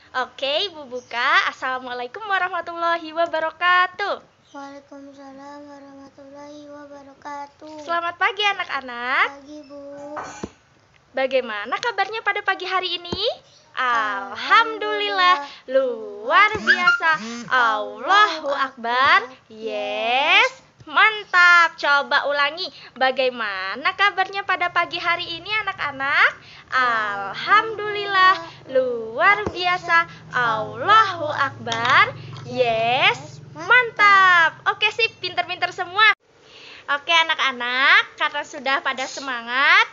Oke, Ibu buka. Assalamualaikum warahmatullahi wabarakatuh. Waalaikumsalam warahmatullahi wabarakatuh. Selamat pagi anak-anak. Pagi, Bu. Bagaimana kabarnya pada pagi hari ini? Alhamdulillah, luar biasa. Allahu Akbar. Yes, mantap. Coba ulangi. Bagaimana kabarnya pada pagi hari ini anak-anak? Alhamdulillah, luar biasa. Allahu Akbar. Yes, mantap. Oke sip, pinter-pinter semua. Oke anak-anak, karena sudah pada semangat,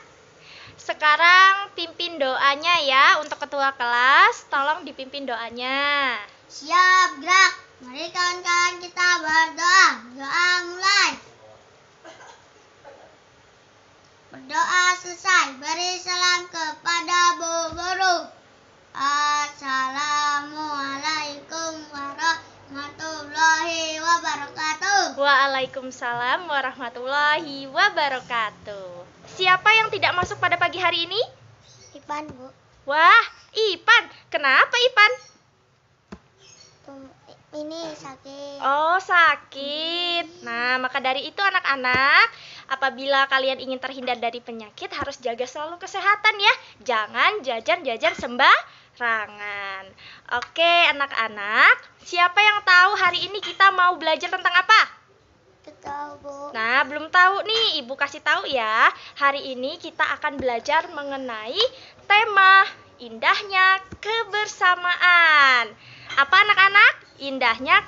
sekarang pimpin doanya ya untuk ketua kelas. Tolong dipimpin doanya. Siap, gerak. Mari kawan-kawan kita berdoa. Doa mulai. Berdoa selesai. Beri salam kepada Bu Guru. Assalamualaikum warahmatullahi wabarakatuh. Waalaikumsalam warahmatullahi wabarakatuh. Siapa yang tidak masuk pada pagi hari ini? Ipan, Bu. Wah, Ipan. Kenapa Ipan? Ini sakit. Oh, sakit. Nah, maka dari itu anak-anak, apabila kalian ingin terhindar dari penyakit, harus jaga selalu kesehatan ya. Jangan jajan-jajan sembarangan. Oke, anak-anak, siapa yang tahu hari ini kita mau belajar tentang apa? Tahu, Bu. Nah, belum tahu nih, Ibu kasih tahu ya. Hari ini kita akan belajar mengenai tema indahnya kebersamaan. Apa anak-anak? Indahnya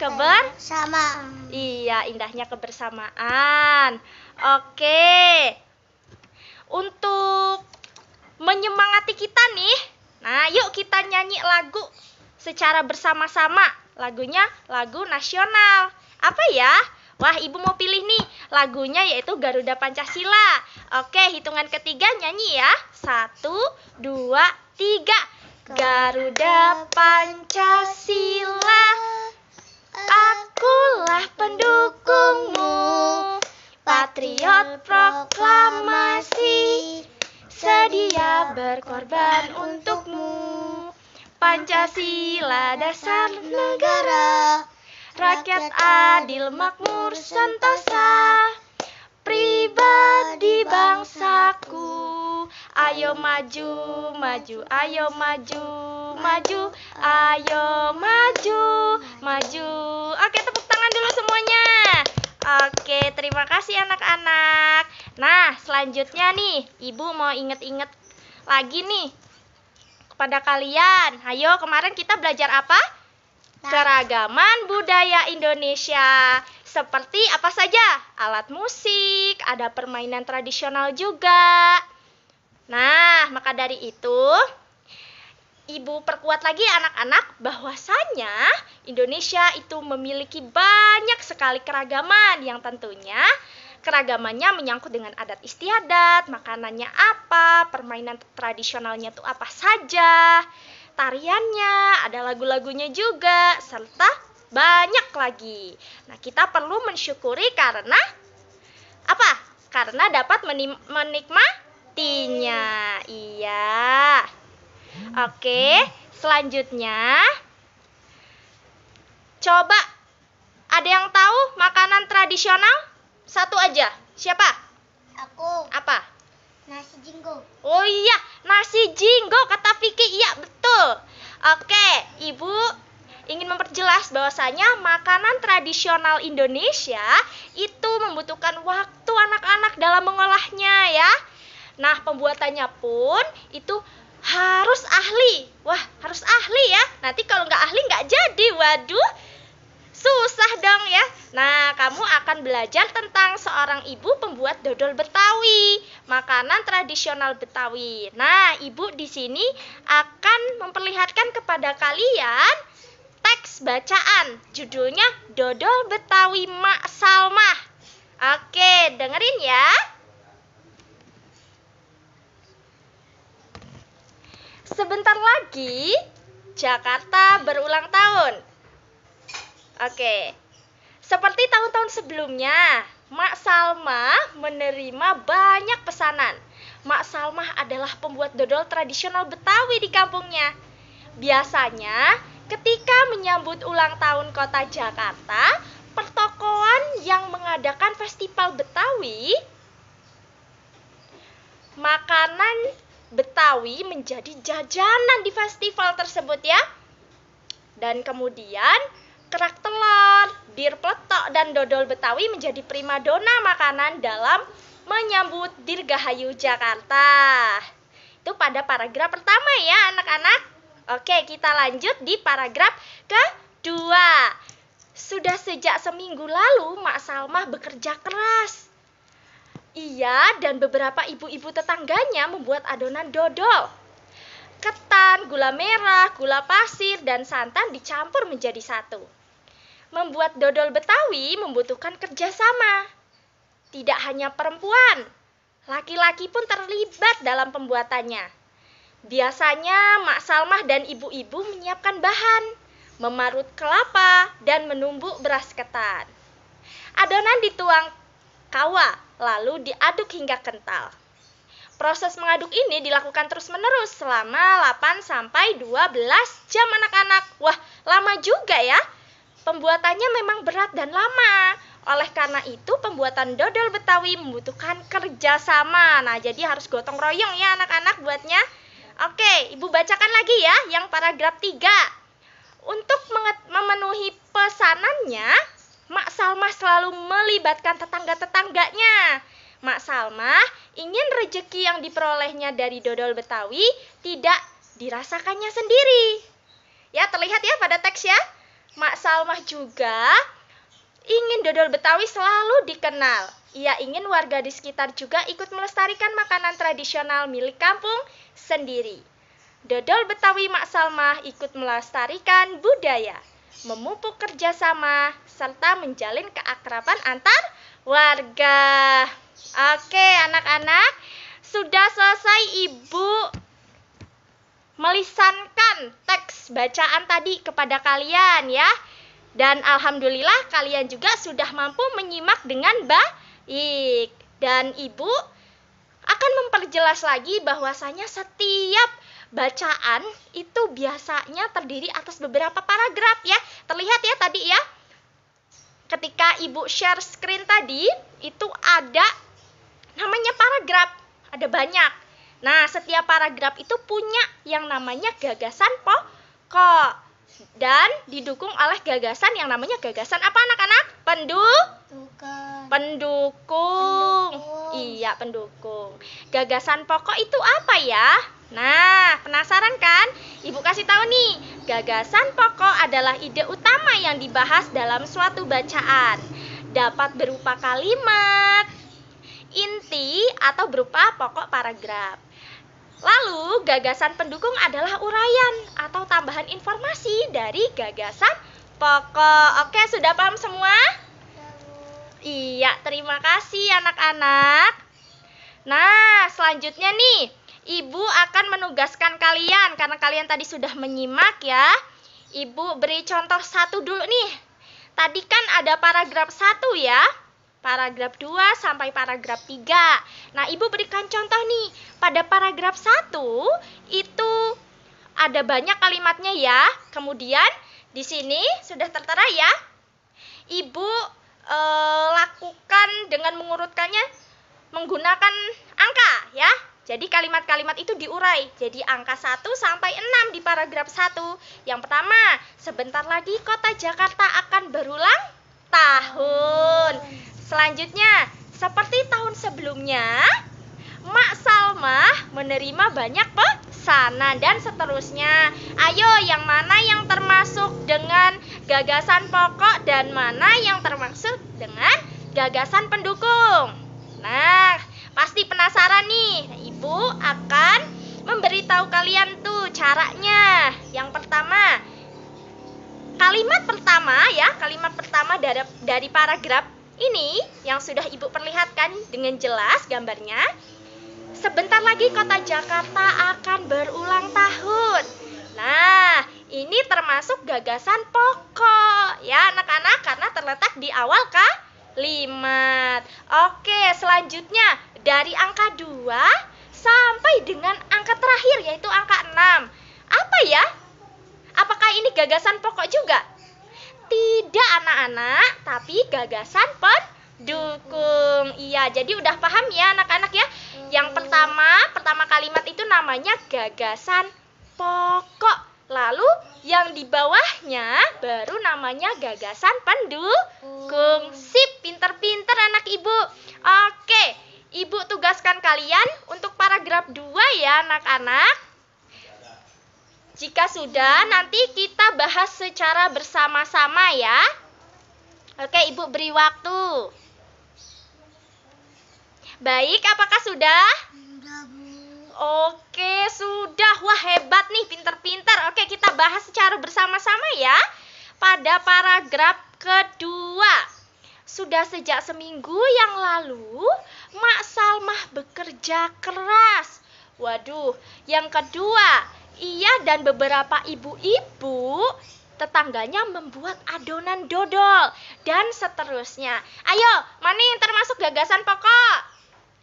Sama. Iya, indahnya kebersamaan. Oke. Untuk menyemangati kita nih, nah yuk kita nyanyi lagu secara bersama-sama. Lagunya lagu nasional. Apa ya? Wah, Ibu mau pilih nih. Lagunya yaitu Garuda Pancasila. Oke, hitungan ketiga nyanyi ya. 1, 2, 3. Garuda Pancasila, akulah pendukungmu. Patriot proklamasi, sedia berkorban untukmu. Pancasila dasar negara, rakyat adil makmur sentosa, pribadi bangsaku. Ayo maju, maju, ayo maju, maju, ayo maju, maju. Oke, tepuk tangan dulu semuanya. Oke, terima kasih anak-anak. Nah, selanjutnya nih, Ibu mau inget-inget lagi nih kepada kalian. Ayo, kemarin kita belajar apa? Keragaman budaya Indonesia. Seperti apa saja? Alat musik, ada permainan tradisional juga. Nah, maka dari itu, Ibu perkuat lagi anak-anak bahwasanya Indonesia itu memiliki banyak sekali keragaman yang tentunya keragamannya menyangkut dengan adat istiadat, makanannya apa, permainan tradisionalnya itu apa saja, tariannya, ada lagu-lagunya juga, serta banyak lagi. Nah, kita perlu mensyukuri karena apa? Karena dapat menikmatinya. Iya. Oke, selanjutnya coba ada yang tahu makanan tradisional? Satu aja. Siapa? Aku. Apa? Nasi jinggo. Oh iya, nasi jinggo kata Vicky. Iya, betul. Oke, Ibu ingin memperjelas bahwasanya makanan tradisional Indonesia itu membutuhkan waktu anak-anak dalam mengolahnya ya. Nah, pembuatannya pun itu harus ahli. Wah, harus ahli ya. Nanti kalau nggak ahli nggak jadi. Waduh, susah dong ya. Nah, kamu akan belajar tentang seorang ibu pembuat dodol Betawi, makanan tradisional Betawi. Nah, Ibu di sini akan memperlihatkan kepada kalian teks bacaan. Judulnya Dodol Betawi Mak Salmah. Oke, dengerin ya. Sebentar lagi Jakarta berulang tahun. Oke. Seperti tahun-tahun sebelumnya, Mak Salma menerima banyak pesanan. Mak Salma adalah pembuat dodol tradisional Betawi di kampungnya. Biasanya ketika menyambut ulang tahun Kota Jakarta, pertokoan yang mengadakan festival Betawi, makanan Betawi menjadi jajanan di festival tersebut ya. Dan kemudian kerak telur, bir peletok, dan dodol Betawi menjadi primadona makanan dalam menyambut Dirgahayu Jakarta. Itu pada paragraf pertama ya anak-anak. Oke, kita lanjut di paragraf kedua. Sudah sejak seminggu lalu Mak Salmah bekerja keras. Ia dan beberapa ibu-ibu tetangganya membuat adonan dodol. Ketan, gula merah, gula pasir, dan santan dicampur menjadi satu. Membuat dodol Betawi membutuhkan kerjasama. Tidak hanya perempuan, laki-laki pun terlibat dalam pembuatannya. Biasanya Mak Salmah dan ibu-ibu menyiapkan bahan, memarut kelapa, dan menumbuk beras ketan. Adonan dituang kawa, lalu diaduk hingga kental. Proses mengaduk ini dilakukan terus-menerus selama 8-12 jam anak-anak. Wah, lama juga ya. Pembuatannya memang berat dan lama. Oleh karena itu, pembuatan dodol Betawi membutuhkan kerjasama. Nah, jadi harus gotong royong ya anak-anak buatnya. Oke, Ibu bacakan lagi ya yang paragraf 3. Untuk memenuhi pesanannya, Mak Salmah selalu melibatkan tetangga-tetangganya. Mak Salmah ingin rejeki yang diperolehnya dari dodol Betawi tidak dirasakannya sendiri. Ya, terlihat ya pada teks ya. Mak Salmah juga ingin dodol Betawi selalu dikenal. Ia ingin warga di sekitar juga ikut melestarikan makanan tradisional milik kampung sendiri. Dodol Betawi Mak Salmah ikut melestarikan budaya, memupuk kerjasama, serta menjalin keakraban antar warga. Oke anak-anak, sudah selesai Ibu melisankan teks bacaan tadi kepada kalian ya. Dan alhamdulillah kalian juga sudah mampu menyimak dengan baik. Dan Ibu akan memperjelas lagi bahwasanya setiap bacaan itu biasanya terdiri atas beberapa paragraf ya. Terlihat ya tadi ya. Ketika Ibu share screen tadi, itu ada namanya paragraf, ada banyak. Nah, setiap paragraf itu punya yang namanya gagasan pokok dan didukung oleh gagasan yang namanya gagasan apa anak-anak? Pendukung. Iya, pendukung. Gagasan pokok itu apa ya? Nah, penasaran kan? Ibu kasih tahu nih, gagasan pokok adalah ide utama yang dibahas dalam suatu bacaan. Dapat berupa kalimat, inti, atau berupa pokok paragraf. Lalu, gagasan pendukung adalah uraian atau tambahan informasi dari gagasan pokok. Oke, sudah paham semua? Iya, terima kasih anak-anak. Nah, selanjutnya nih, Ibu akan menugaskan kalian karena kalian tadi sudah menyimak ya. Ibu beri contoh satu dulu nih. Tadi kan ada paragraf 1 ya. Paragraf 2 sampai paragraf 3. Nah, Ibu berikan contoh nih. Pada paragraf 1 itu ada banyak kalimatnya ya. Kemudian di sini sudah tertera ya. Ibu lakukan dengan mengurutkannya menggunakan angka ya. Jadi kalimat-kalimat itu diurai. Jadi angka 1 sampai 6 di paragraf 1. Yang pertama, sebentar lagi Kota Jakarta akan berulang tahun. Selanjutnya, seperti tahun sebelumnya, Mak Salmah menerima banyak pesanan dan seterusnya. Ayo, yang mana yang termasuk dengan gagasan pokok dan mana yang termasuk dengan gagasan pendukung? Nah, pasti penasaran nih. Ibu akan memberitahu kalian tuh caranya. Yang pertama, kalimat pertama dari paragraf ini yang sudah Ibu perlihatkan dengan jelas gambarnya. Sebentar lagi Kota Jakarta akan berulang tahun. Nah, ini termasuk gagasan pokok ya anak-anak karena terletak di awal kalimat. Oke, selanjutnya dari angka 2 sampai dengan angka terakhir yaitu angka 6. Apa ya gagasan pokok juga? Tidak anak-anak, tapi gagasan pendukung. Iya, jadi udah paham ya anak-anak ya. Yang pertama kalimat itu namanya gagasan pokok. Lalu yang di bawahnya baru namanya gagasan pendukung. Sip, pinter-pinter anak ibu. Oke, ibu tugaskan kalian untuk paragraf 2 ya anak-anak. Jika sudah, nanti kita bahas secara bersama-sama ya. Oke, ibu beri waktu. Baik, apakah sudah? Sudah, Bu. Oke, sudah. Wah, hebat nih, pinter-pinter. Oke, kita bahas secara bersama-sama ya. Pada paragraf kedua. Sudah sejak seminggu yang lalu, Mak Salmah bekerja keras. Waduh, yang kedua, ia dan beberapa ibu-ibu tetangganya membuat adonan dodol. Dan seterusnya. Ayo, mana yang termasuk gagasan pokok?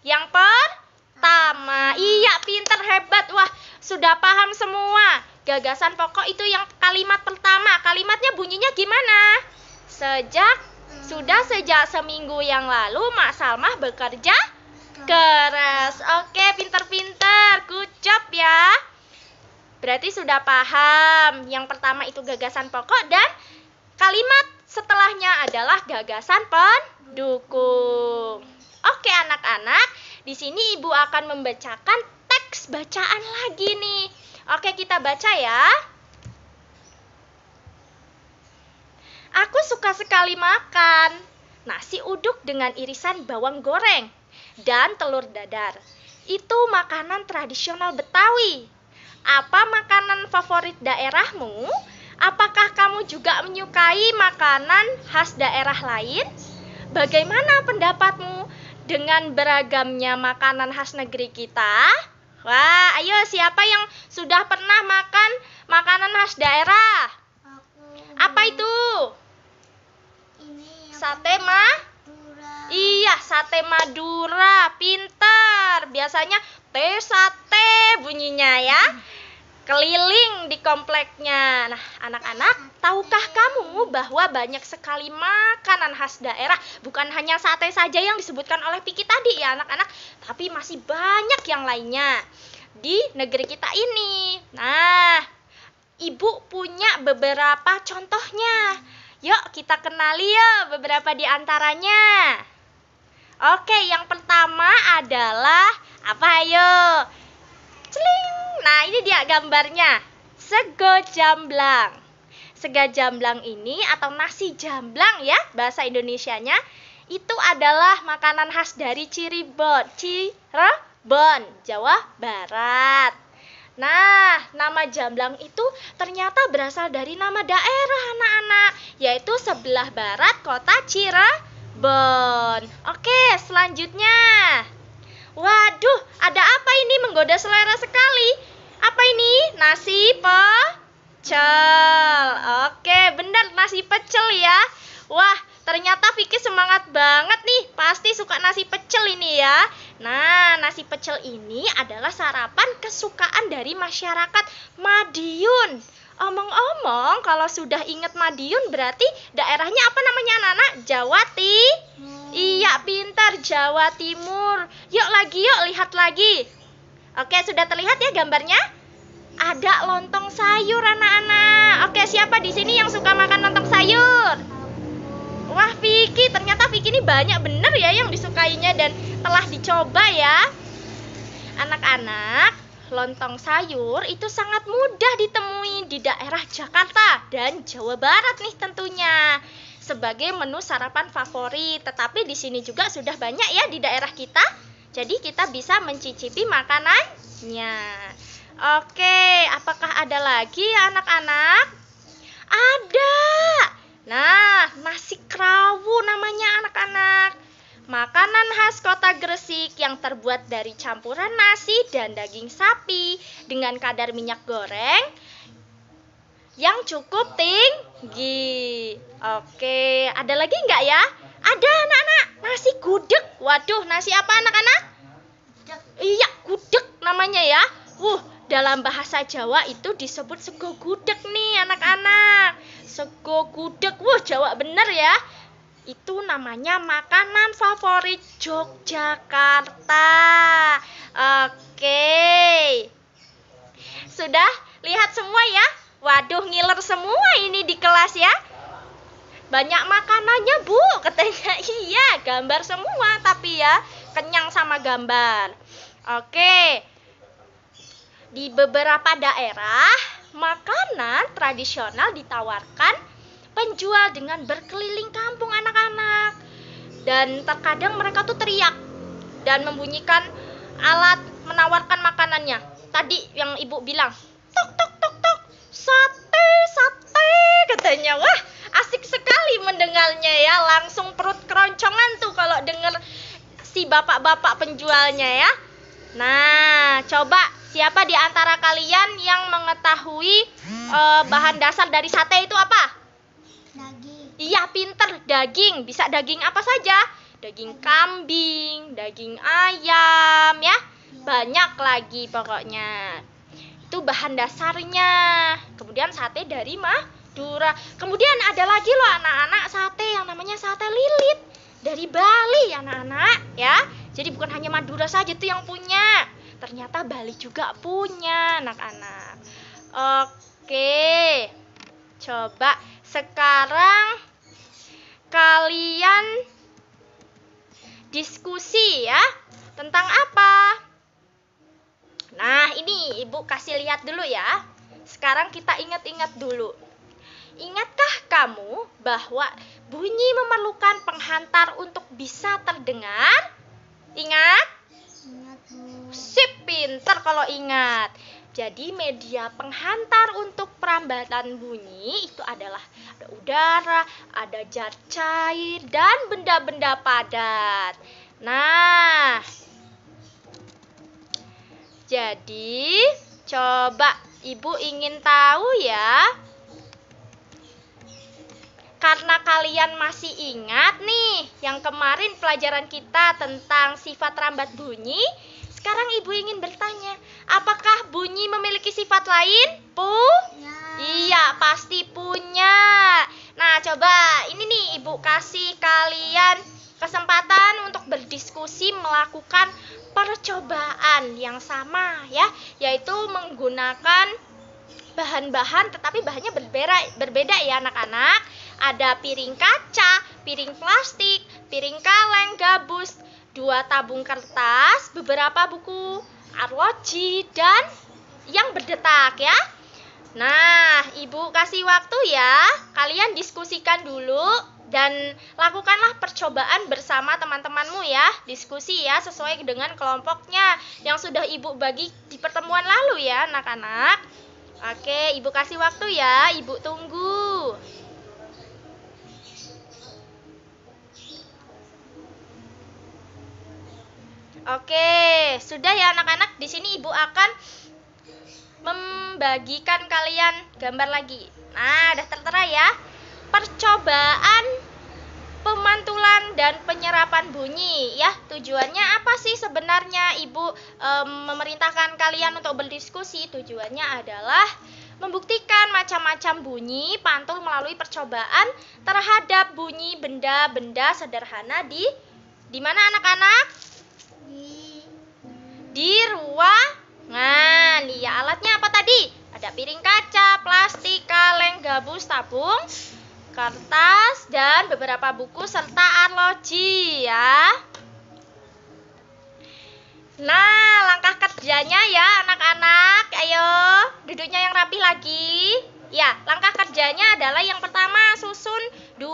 Yang pertama. Iya, pinter, hebat. Wah, sudah paham semua. Gagasan pokok itu yang kalimat pertama. Kalimatnya bunyinya gimana? Sudah sejak seminggu yang lalu Mak Salmah bekerja keras. Oke, pinter-pinter. Good job ya. Berarti sudah paham. Yang pertama itu gagasan pokok dan kalimat setelahnya adalah gagasan pendukung. Oke anak-anak, di sini ibu akan membacakan teks bacaan lagi nih. Oke, kita baca ya. Aku suka sekali makan nasi uduk dengan irisan bawang goreng dan telur dadar. Itu makanan tradisional Betawi. Apa makanan favorit daerahmu? Apakah kamu juga menyukai makanan khas daerah lain? Bagaimana pendapatmu dengan beragamnya makanan khas negeri kita? Wah, ayo siapa yang sudah pernah makan makanan khas daerah? Aku. Apa itu? Ini yang Sate Madura. Iya, sate Madura. Pinter. Biasanya teh sate bunyinya ya. Keliling di kompleknya. Nah, anak-anak, tahukah kamu bahwa banyak sekali makanan khas daerah? Bukan hanya sate saja yang disebutkan oleh Piki tadi ya anak-anak, tapi masih banyak yang lainnya di negeri kita ini. Nah, ibu punya beberapa contohnya. Yuk kita kenali ya beberapa di antaranya. Oke, yang pertama adalah apa ayo? Celing. Nah, ini dia gambarnya. Sego jamblang. Sego jamblang ini atau nasi jamblang ya, bahasa Indonesianya, itu adalah makanan khas dari Cirebon, Jawa Barat. Nah, nama jamblang itu ternyata berasal dari nama daerah anak-anak, yaitu sebelah barat kota Cirebon. Oke, selanjutnya. Waduh, ada apa ini menggoda selera sekali? Apa ini? Nasi pecel. Oke, benar nasi pecel ya. Wah, ternyata Vicky semangat banget nih. Pasti suka nasi pecel ini ya. Nah, nasi pecel ini adalah sarapan kesukaan dari masyarakat Madiun. Omong-omong, kalau sudah ingat Madiun berarti daerahnya apa namanya anak-anak? Jawa Timur. Iya, pintar, Jawa Timur. Yuk lagi, yuk lihat lagi. Oke, sudah terlihat ya gambarnya? Ada lontong sayur anak-anak. Oke, siapa di sini yang suka makan lontong sayur? Wah, Vicky, ternyata Vicky ini banyak bener ya yang disukainya dan telah dicoba ya. Anak-anak, lontong sayur itu sangat mudah ditemui di daerah Jakarta dan Jawa Barat nih tentunya. Sebagai menu sarapan favorit, tetapi di sini juga sudah banyak ya di daerah kita. Jadi kita bisa mencicipi makanannya. Oke, apakah ada lagi ya anak-anak? Ada. Nah, nasi krawu namanya anak-anak. Makanan khas kota Gresik yang terbuat dari campuran nasi dan daging sapi dengan kadar minyak goreng yang cukup tinggi. Oke, ada lagi nggak ya? Ada anak-anak, nasi gudeg. Waduh, nasi apa anak-anak? Iya, gudeg namanya ya. dalam bahasa Jawa itu disebut sego gudeg nih anak-anak. Sego gudeg, wah Jawa bener ya. Itu namanya makanan favorit Yogyakarta. Oke. Sudah lihat semua ya? Waduh, ngiler semua ini di kelas ya. Banyak makanannya, Bu, katanya. Iya, gambar semua tapi ya, kenyang sama gambar. Oke. Di beberapa daerah, makanan tradisional ditawarkan penjual dengan berkeliling kampung anak-anak. Dan terkadang mereka tuh teriak dan membunyikan alat menawarkan makanannya. Tadi yang Ibu bilang, tok tok tok tok, sate, sate, katanya. Wah, asik sekali mendengarnya ya. Langsung perut keroncongan tuh kalau dengar si bapak-bapak penjualnya ya. Nah, coba siapa di antara kalian yang mengetahui bahan dasar dari sate itu apa? Daging. Iya, pinter, daging. Bisa daging apa saja? Daging kambing, daging ayam ya. Banyak lagi pokoknya. Itu bahan dasarnya. Kemudian sate dari Madura. Kemudian ada lagi loh anak-anak, sate yang namanya sate lilit dari Bali anak-anak ya. Jadi bukan hanya Madura saja tuh yang punya. Ternyata Bali juga punya anak-anak. Oke. Coba sekarang kalian diskusi ya. Tentang apa? Nah, ini Ibu kasih lihat dulu ya. Sekarang kita ingat-ingat dulu. Ingatkah kamu bahwa bunyi memerlukan penghantar untuk bisa terdengar? Ingat? Ingat, Bu. Sip, pinter kalau ingat. Jadi media penghantar untuk perambatan bunyi itu adalah ada udara, ada zat cair, dan benda-benda padat. Nah, jadi coba Ibu ingin tahu ya. Karena kalian masih ingat nih yang kemarin pelajaran kita tentang sifat rambat bunyi. Sekarang Ibu ingin bertanya, apakah bunyi memiliki sifat lain? Ya. Iya, pasti punya. Nah, coba ini nih Ibu kasih kalian kesempatan untuk berdiskusi melakukan percobaan yang sama ya, yaitu menggunakan bahan-bahan tetapi bahannya berbeda ya anak-anak. Ada piring kaca, piring plastik, piring kaleng, gabus, 2 tabung kertas, beberapa buku arloji, dan yang berdetak ya. Nah, Ibu kasih waktu ya. Kalian diskusikan dulu dan lakukanlah percobaan bersama teman-temanmu ya. Diskusi ya sesuai dengan kelompoknya yang sudah Ibu bagi di pertemuan lalu ya anak-anak. Oke, Ibu kasih waktu ya. Ibu tunggu. Oke, sudah ya anak-anak. Di sini Ibu akan membagikan kalian gambar lagi. Nah, udah tertera ya. Percobaan pemantulan dan penyerapan bunyi ya. Tujuannya apa sih sebenarnya Ibu memerintahkan kalian untuk berdiskusi? Tujuannya adalah membuktikan macam-macam bunyi pantul melalui percobaan terhadap bunyi benda-benda sederhana di mana anak-anak? Di ruangan. Ya, alatnya apa tadi? Ada piring kaca, plastik, kaleng, gabus, tabung kertas, dan beberapa buku serta arloji ya. Nah, langkah kerjanya ya anak-anak. Ayo, duduknya yang rapi lagi. Ya, langkah kerjanya adalah yang pertama, susun 2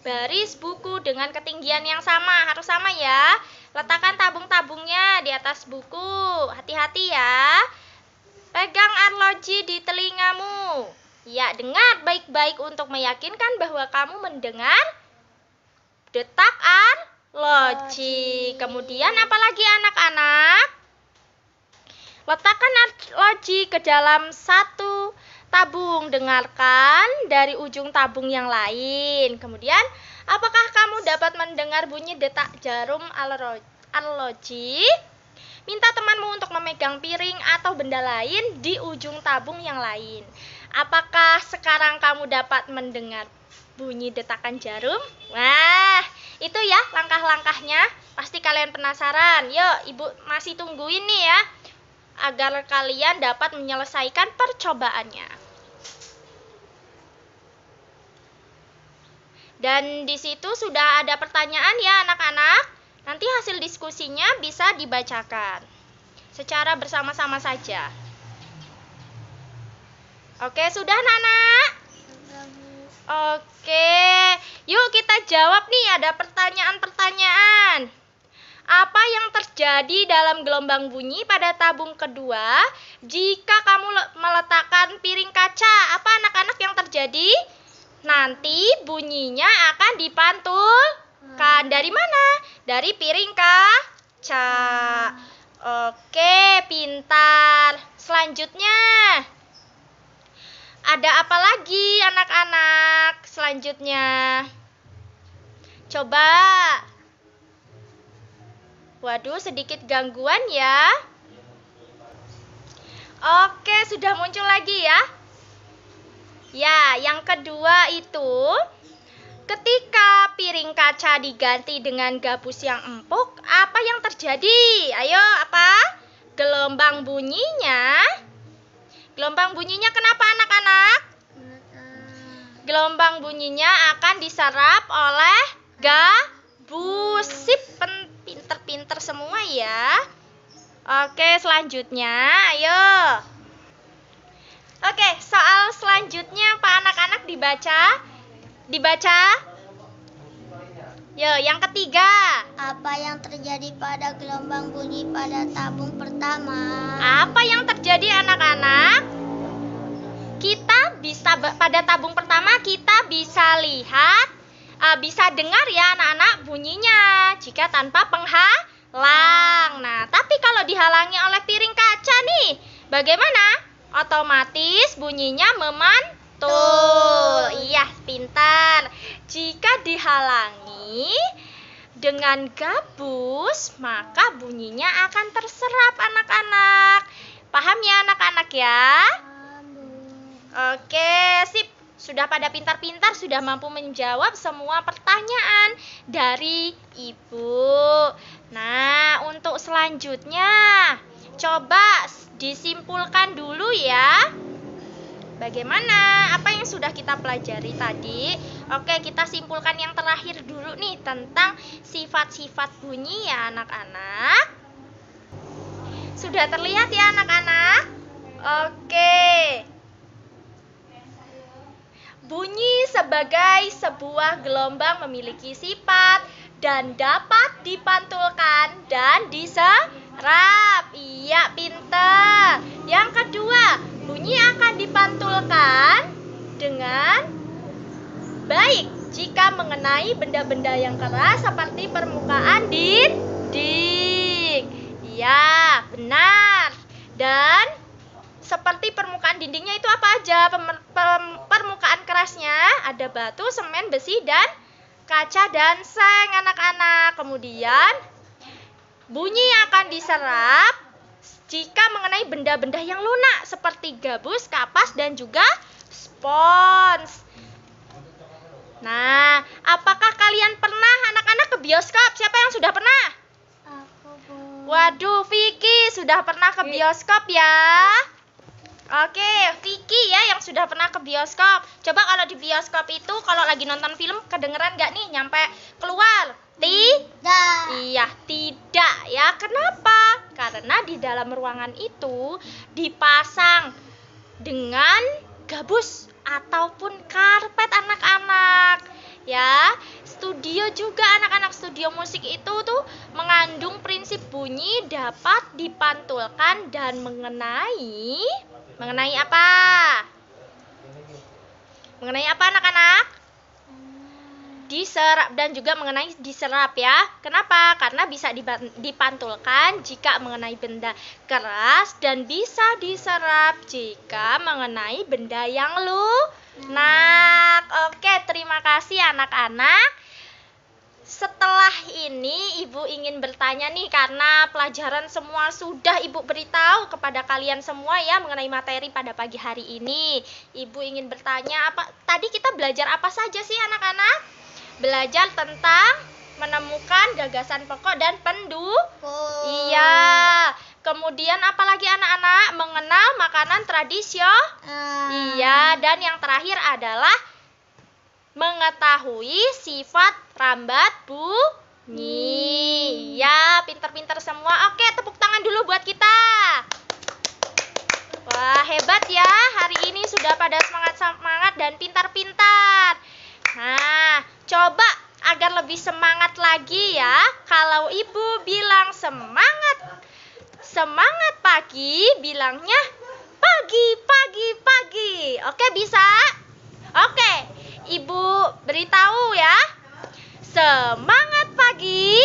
baris buku dengan ketinggian yang sama. Harus sama ya. Letakkan tabung-tabungnya di atas buku. Hati-hati ya. Pegang arloji di telingamu. Ya, dengar baik-baik untuk meyakinkan bahwa kamu mendengar detak arloji. Kemudian apalagi anak-anak? Letakkan arloji ke dalam satu tabung. Dengarkan dari ujung tabung yang lain. Kemudian, apakah kamu dapat mendengar bunyi detak jarum arloji? minta temanmu untuk memegang piring atau benda lain di ujung tabung yang lain. Apakah sekarang kamu dapat mendengar bunyi detakan jarum? Wah, itu ya langkah-langkahnya. Pasti kalian penasaran. Yuk, Ibu masih tungguin nih ya, agar kalian dapat menyelesaikan percobaannya. Dan di situ sudah ada pertanyaan ya anak-anak. Nanti hasil diskusinya bisa dibacakan secara bersama-sama saja. Oke, sudah anak-anak? Oke, yuk kita jawab nih, ada pertanyaan-pertanyaan. Apa yang terjadi dalam gelombang bunyi pada tabung kedua jika kamu meletakkan piring kaca? Apa anak-anak yang terjadi? Nanti bunyinya akan dipantulkan. Dari mana? Dari piring kaca. Oke, pintar. Selanjutnya, ada apa lagi anak-anak selanjutnya? Coba. Waduh, sedikit gangguan ya. Oke, sudah muncul lagi ya. Ya, yang kedua itu, ketika piring kaca diganti dengan gabus yang empuk, apa yang terjadi? Ayo, apa? Gelombang bunyinya kenapa anak-anak? Gelombang bunyinya akan diserap oleh gabus. Sip, pinter-pinter semua ya. Oke, selanjutnya, ayo. Oke, soal selanjutnya Pak anak-anak dibaca. Yo, yang ketiga. Apa yang terjadi pada gelombang bunyi pada tabung pertama? Apa yang terjadi anak-anak? Kita bisa pada tabung pertama kita bisa lihat, bisa dengar ya anak-anak bunyinya jika tanpa penghalang. Nah, tapi kalau dihalangi oleh piring kaca nih, bagaimana? Otomatis bunyinya memantul. Iya, pintar. Jika dihalangi dengan gabus, maka bunyinya akan terserap anak-anak. Paham ya anak-anak ya? Oke, sip. Sudah pada pintar-pintar, sudah mampu menjawab semua pertanyaan dari Ibu. Nah, untuk selanjutnya, coba disimpulkan dulu ya. Bagaimana? Apa yang sudah kita pelajari tadi? Oke, kita simpulkan yang terakhir dulu nih tentang sifat-sifat bunyi ya anak-anak. Sudah terlihat ya anak-anak? Oke. Bunyi sebagai sebuah gelombang memiliki sifat dan dapat dipantulkan dan diserap. Iya, pintar. Yang kedua, bunyi akan dipantulkan dengan baik jika mengenai benda-benda yang keras seperti permukaan dinding. Iya, benar. Dan seperti permukaan dindingnya itu apa aja? Permukaan kerasnya ada batu, semen, besi, dan kaca dan seng anak-anak. Kemudian bunyi akan diserap jika mengenai benda-benda yang lunak seperti gabus, kapas, dan juga spons. Nah, apakah kalian pernah anak-anak ke bioskop? Siapa yang sudah pernah? Aku, Bu. Waduh, Vicky sudah pernah ke bioskop ya. Oke, Vicky ya yang sudah pernah ke bioskop. Coba kalau di bioskop itu kalau lagi nonton film kedengeran nggak nih nyampe keluar? Tidak. Iya, tidak ya. Kenapa? Karena di dalam ruangan itu dipasang dengan gabus ataupun karpet anak-anak. Ya, studio juga anak-anak, studio musik itu tuh mengandung prinsip bunyi dapat dipantulkan dan mengenai apa? Mengenai apa anak-anak? Diserap dan juga mengenai diserap ya. Kenapa? Karena bisa dipantulkan jika mengenai benda keras dan bisa diserap jika mengenai benda yang lunak. Oke, terima kasih anak-anak. setelah ini Ibu ingin bertanya nih, karena pelajaran semua sudah Ibu beritahu kepada kalian semua ya mengenai materi pada pagi hari ini. Ibu ingin bertanya, tadi kita belajar apa saja sih anak-anak? Belajar tentang menemukan gagasan pokok dan pendukung. Iya. Kemudian apalagi anak-anak? Mengenal makanan tradisional. Iya, dan yang terakhir adalah mengetahui sifat rambat bunyi. Ya, pinter-pinter semua. Oke, tepuk tangan dulu buat kita. Wah, hebat ya. Hari ini sudah pada semangat-semangat dan pintar-pintar. Nah, coba agar lebih semangat lagi ya. Kalau Ibu bilang semangat pagi, bilangnya pagi, pagi, pagi. Oke, bisa? Oke, Ibu beritahu ya. Semangat pagi,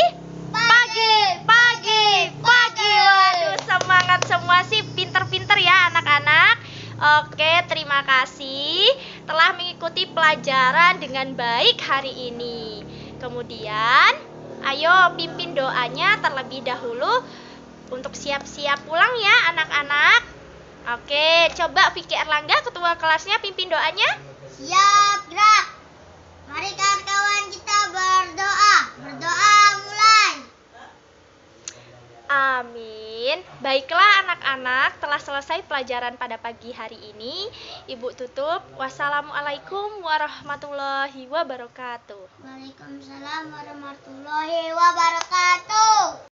pagi, pagi, pagi. Waduh, semangat semua sih, pinter-pinter ya anak-anak. Oke, terima kasih telah mengikuti pelajaran dengan baik hari ini. Kemudian, ayo pimpin doanya terlebih dahulu untuk siap-siap pulang ya anak-anak. Oke, coba Vicky Erlangga, ketua kelasnya, pimpin doanya. Siap, gerak. Mari kawan-kawan kita berdoa. Berdoa mulai. Amin. Baiklah anak-anak, telah selesai pelajaran pada pagi hari ini. Ibu tutup. Wassalamualaikum warahmatullahi wabarakatuh. Waalaikumsalam warahmatullahi wabarakatuh.